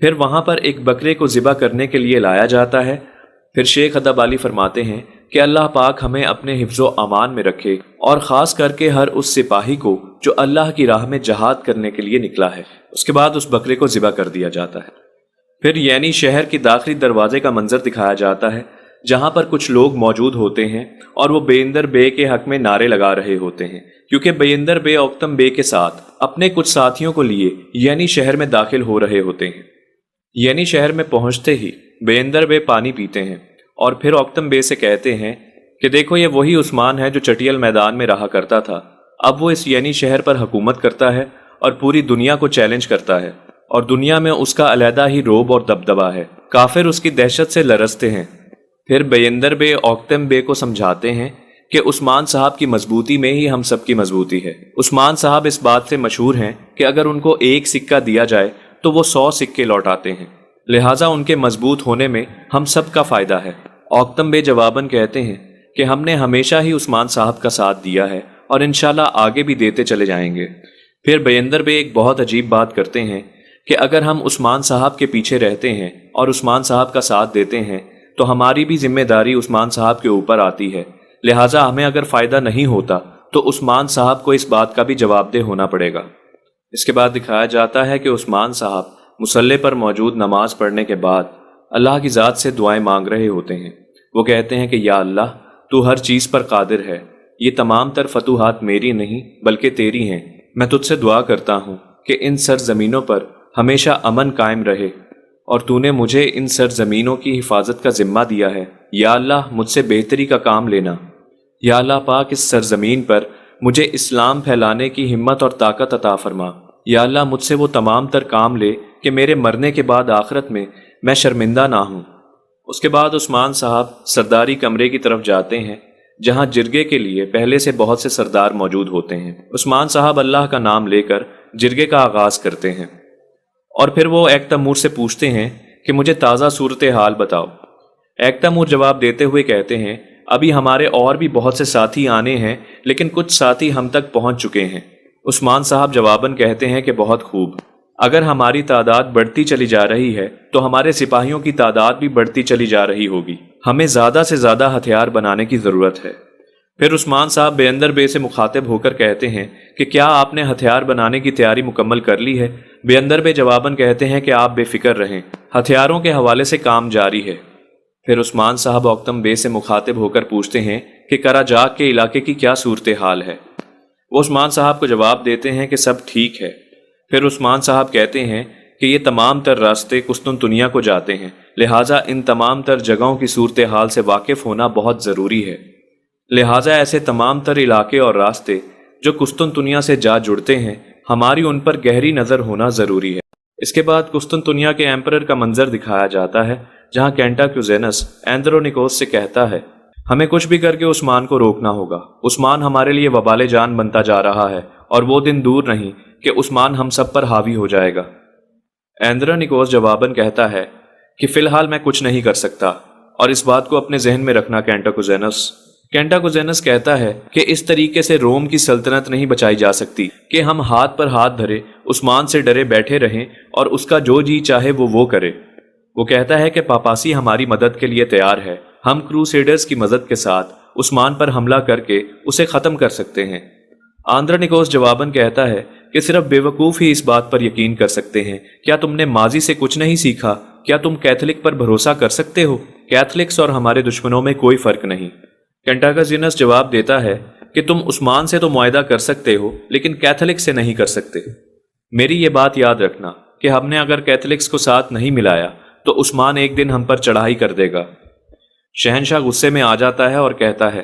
پھر وہاں پر ایک بکرے کو ذبح کرنے کے لیے لایا جاتا ہے۔ پھر شیخ ادب علی فرماتے ہیں کہ اللہ پاک ہمیں اپنے حفظ و امان میں رکھے، اور خاص کر کے ہر اس سپاہی کو جو اللہ کی راہ میں جہاد کرنے کے لیے نکلا ہے۔ اس کے بعد اس بکرے کو ذبح کر دیا جاتا ہے۔ پھر یعنی شہر کے داخلی دروازے کا منظر دکھایا جاتا ہے، جہاں پر کچھ لوگ موجود ہوتے ہیں اور وہ بیندر بے کے حق میں نعرے لگا رہے ہوتے ہیں، کیونکہ بیندر بے اوکتم بے کے ساتھ اپنے کچھ ساتھیوں کو لیے یعنی شہر میں داخل ہو رہے ہوتے ہیں۔ یعنی شہر میں پہنچتے ہی بیندر بے پانی پیتے ہیں اور پھر اوکتم بے سے کہتے ہیں کہ دیکھو یہ وہی عثمان ہے جو چٹیل میدان میں رہا کرتا تھا، اب وہ اس یعنی شہر پر حکومت کرتا ہے اور پوری دنیا کو چیلنج کرتا ہے، اور دنیا میں اس کا علیحدہ ہی روب اور دبدبہ ہے، کافر اس کی دہشت سے لرزتے ہیں۔ پھر بیندر بے اوکتم بے کو سمجھاتے ہیں کہ عثمان صاحب کی مضبوطی میں ہی ہم سب کی مضبوطی ہے۔ عثمان صاحب اس بات سے مشہور ہیں کہ اگر ان کو ایک سکہ دیا جائے تو وہ 100 سکے لوٹاتے ہیں، لہٰذا ان کے مضبوط ہونے میں ہم سب کا فائدہ ہے۔ اوکتم بے جواباً کہتے ہیں کہ ہم نے ہمیشہ ہی عثمان صاحب کا ساتھ دیا ہے اور انشاءاللہ آگے بھی دیتے چلے جائیں گے۔ پھر بیندر بے ایک بہت عجیب بات کرتے ہیں کہ اگر ہم عثمان صاحب کے پیچھے رہتے ہیں اور عثمان صاحب کا ساتھ دیتے ہیں تو ہماری بھی ذمہ داری عثمان صاحب کے اوپر آتی ہے، لہٰذا ہمیں اگر فائدہ نہیں ہوتا تو عثمان صاحب کو اس بات کا بھی جواب دہ ہونا پڑے گا۔ اس کے بعد دکھایا جاتا ہے کہ عثمان صاحب مصلی پر موجود نماز پڑھنے کے بعد اللہ کی ذات سے دعائیں مانگ رہے ہوتے ہیں۔ وہ کہتے ہیں کہ یا اللہ تو ہر چیز پر قادر ہے، یہ تمام تر فتوحات میری نہیں بلکہ تیری ہیں، میں تجھ سے دعا کرتا ہوں کہ ان سرزمینوں پر ہمیشہ امن قائم رہے، اور تو نے مجھے ان سرزمینوں کی حفاظت کا ذمہ دیا ہے، یا اللہ مجھ سے بہتری کا کام لینا۔ یا اللہ پاک اس سرزمین پر مجھے اسلام پھیلانے کی ہمت اور طاقت عطا فرما۔ یا اللہ مجھ سے وہ تمام تر کام لے کہ میرے مرنے کے بعد آخرت میں شرمندہ نہ ہوں۔ اس کے بعد عثمان صاحب سرداری کمرے کی طرف جاتے ہیں، جہاں جرگے کے لیے پہلے سے بہت سے سردار موجود ہوتے ہیں۔ عثمان صاحب اللہ کا نام لے کر جرگے کا آغاز کرتے ہیں، اور پھر وہ ایک تیمور سے پوچھتے ہیں کہ مجھے تازہ صورتحال بتاؤ۔ ایک تیمور جواب دیتے ہوئے کہتے ہیں ابھی ہمارے اور بھی بہت سے ساتھی آنے ہیں، لیکن کچھ ساتھی ہم تک پہنچ چکے ہیں۔ عثمان صاحب جواباً کہتے ہیں کہ بہت خوب، اگر ہماری تعداد بڑھتی چلی جا رہی ہے تو ہمارے سپاہیوں کی تعداد بھی بڑھتی چلی جا رہی ہوگی، ہمیں زیادہ سے زیادہ ہتھیار بنانے کی ضرورت ہے۔ پھر عثمان صاحب بیندر بے سے مخاطب ہو کر کہتے ہیں کہ کیا آپ نے ہتھیار بنانے کی تیاری مکمل کر لی ہے؟ بیندر بے جواباً کہتے ہیں کہ آپ بے فکر رہیں، ہتھیاروں کے حوالے سے کام جاری ہے۔ پھر عثمان صاحب اوکتم بے سے مخاطب ہو کر پوچھتے ہیں کہ کراجاک کے علاقے کی کیا صورتحال ہے؟ وہ عثمان صاحب کو جواب دیتے ہیں کہ سب ٹھیک ہے۔ پھر عثمان صاحب کہتے ہیں کہ یہ تمام تر راستے قسطنطنیہ کو جاتے ہیں، لہٰذا ان تمام تر جگہوں کی صورتحال سے واقف ہونا بہت ضروری ہے، لہٰذا ایسے تمام تر علاقے اور راستے جو قسطنطنیہ سے جا جڑتے ہیں ہماری ان پر گہری نظر ہونا ضروری ہے۔ اس کے بعد قسطنطنیہ کے ایمپرر کا منظر دکھایا جاتا ہے، جہاں کینٹاکیوزینس ایندرونیکوس سے کہتا ہے ہمیں کچھ بھی کر کے عثمان کو روکنا ہوگا، عثمان ہمارے لیے وبال جان بنتا جا رہا ہے اور وہ دن دور نہیں کہ عثمان ہم سب پر حاوی ہو جائے گا۔ ایندرونیکوس جواباً کہتا ہے کہ فی الحال میں کچھ نہیں کر سکتا، اور اس بات کو اپنے ذہن میں رکھنا کینٹاکوزینس کہتا ہے کہ اس طریقے سے روم کی سلطنت نہیں بچائی جا سکتی کہ ہم ہاتھ پر ہاتھ دھرے عثمان سے ڈرے بیٹھے رہیں اور اس کا جو جی چاہے وہ کرے۔ وہ کہتا ہے کہ پاپاسی ہماری مدد کے لیے تیار ہے، ہم کروسیڈرز کی مدد کے ساتھ عثمان پر حملہ کر کے اسے ختم کر سکتے ہیں۔ آندرونیکوس جواباً کہتا ہے کہ صرف بے وقوف ہی اس بات پر یقین کر سکتے ہیں، کیا تم نے ماضی سے کچھ نہیں سیکھا؟ کیا تم کیتھولک پر بھروسہ کر سکتے ہو؟ کیتھولکس اور ہمارے دشمنوں میں کوئی فرق نہیں۔ کینٹاکوزینس جواب دیتا ہے کہ تم عثمان سے تو معاہدہ کر سکتے ہو لیکن کیتھولک سے نہیں کر سکتے۔ میری یہ بات یاد رکھنا کہ ہم نے اگر کیتھولکس کو ساتھ نہیں ملایا تو عثمان ایک دن ہم پر چڑھائی کر دے گا۔ شہنشاہ غصے میں آ جاتا ہے اور کہتا ہے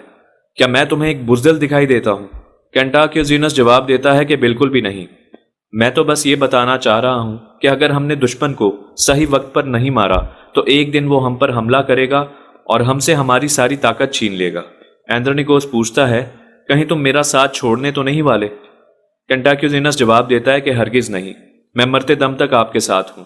کیا میں تمہیں ایک بزدل دکھائی دیتا ہوں؟ کینٹاکیوزینس جواب دیتا ہے کہ بالکل بھی نہیں، میں تو بس یہ بتانا چاہ رہا ہوں کہ اگر ہم نے دشمن کو صحیح وقت پر نہیں مارا تو ایک دن وہ ہم پر حملہ کرے گا اور ہم سے ہماری ساری طاقت چھین لے گا۔ ایندرونیکوس پوچھتا ہے کہیں تم میرا ساتھ چھوڑنے تو نہیں والے؟ کینٹاکیوزینس جواب دیتا ہے کہ ہرگز نہیں، میں مرتے دم تک آپ کے ساتھ ہوں۔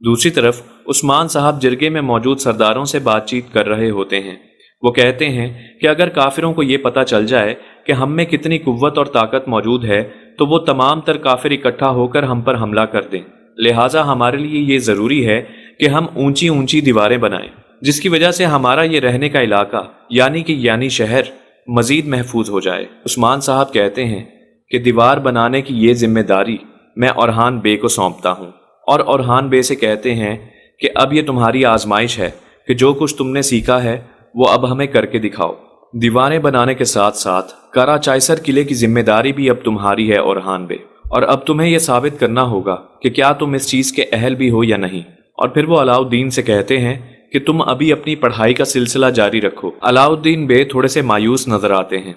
دوسری طرف عثمان صاحب جرگے میں موجود سرداروں سے بات چیت کر رہے ہوتے ہیں۔ وہ کہتے ہیں کہ اگر کافروں کو یہ پتہ چل جائے کہ ہم میں کتنی قوت اور طاقت موجود ہے تو وہ تمام تر کافر اکٹھا ہو کر ہم پر حملہ کر دیں۔ لہٰذا ہمارے لیے یہ ضروری ہے کہ ہم اونچی اونچی دیواریں بنائیں، جس کی وجہ سے ہمارا یہ رہنے کا علاقہ یعنی شہر مزید محفوظ ہو جائے۔ عثمان صاحب کہتے ہیں کہ دیوار بنانے کی یہ ذمہ داری میں اورحان بے کو سونپتا ہوں، اور اورحان بے سے کہتے ہیں کہ اب یہ تمہاری آزمائش ہے کہ جو کچھ تم نے سیکھا ہے وہ اب ہمیں کر کے دکھاؤ۔ دیواریں بنانے کے ساتھ ساتھ کارا چائسر قلعے کی ذمہ داری بھی اب تمہاری ہے اورحان بے، اور اب تمہیں یہ ثابت کرنا ہوگا کہ کیا تم اس چیز کے اہل بھی ہو یا نہیں۔ اور پھر وہ علاؤالدین سے کہتے ہیں کہ تم ابھی اپنی پڑھائی کا سلسلہ جاری رکھو۔ علاؤالدین بے تھوڑے سے مایوس نظر آتے ہیں،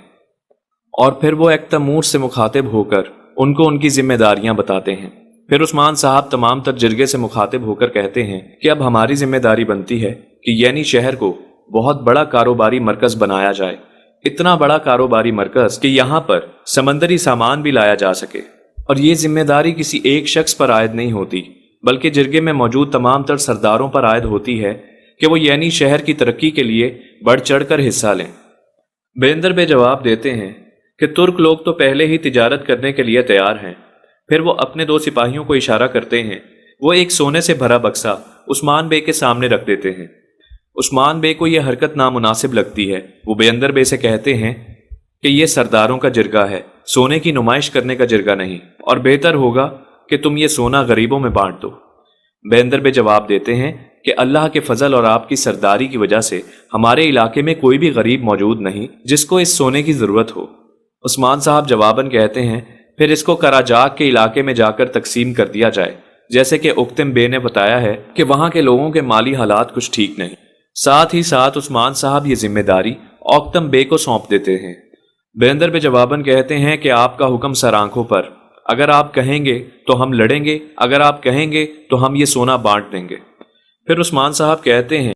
اور پھر وہ ایک تیمور سے مخاطب ہو کر ان کو ان کی ذمہ داریاں بتاتے ہیں۔ پھر عثمان صاحب تمام تر جرگے سے مخاطب ہو کر کہتے ہیں کہ اب ہماری ذمہ داری بنتی ہے کہ یعنی شہر کو بہت بڑا کاروباری مرکز بنایا جائے، اتنا بڑا کاروباری مرکز کہ یہاں پر سمندری سامان بھی لایا جا سکے۔ اور یہ ذمہ داری کسی ایک شخص پر عائد نہیں ہوتی، بلکہ جرگے میں موجود تمام تر سرداروں پر عائد ہوتی ہے کہ وہ یعنی شہر کی ترقی کے لیے بڑھ چڑھ کر حصہ لیں۔ بیندر بے جواب دیتے ہیں کہ ترک لوگ تو پہلے ہی تجارت کرنے کے لیے تیار ہیں۔ پھر وہ اپنے 2 سپاہیوں کو اشارہ کرتے ہیں، وہ ایک سونے سے بھرا بکسا عثمان بے کے سامنے رکھ دیتے ہیں۔ عثمان بے کو یہ حرکت نامناسب لگتی ہے۔ وہ بیندر بے سے کہتے ہیں کہ یہ سرداروں کا جرگہ ہے، سونے کی نمائش کرنے کا جرگہ نہیں، اور بہتر ہوگا کہ تم یہ سونا غریبوں میں بانٹ دو۔ بیندر بے جواب دیتے ہیں کہ اللہ کے فضل اور آپ کی سرداری کی وجہ سے ہمارے علاقے میں کوئی بھی غریب موجود نہیں جس کو اس سونے کی ضرورت ہو۔ عثمان صاحب جواباً کہتے ہیں پھر اس کو کراجاک کے علاقے میں جا کر تقسیم کر دیا جائے، جیسے کہ اکتم بے نے بتایا ہے کہ وہاں کے لوگوں کے مالی حالات کچھ ٹھیک نہیں۔ ساتھ ہی ساتھ عثمان صاحب یہ ذمہ داری اوکتم بے کو سونپ دیتے ہیں۔ بیندر بے جواباً کہتے ہیں کہ آپ کا حکم سر آنکھوں پر، اگر آپ کہیں گے تو ہم لڑیں گے، اگر آپ کہیں گے تو ہم یہ سونا بانٹ دیں گے۔ پھر عثمان صاحب کہتے ہیں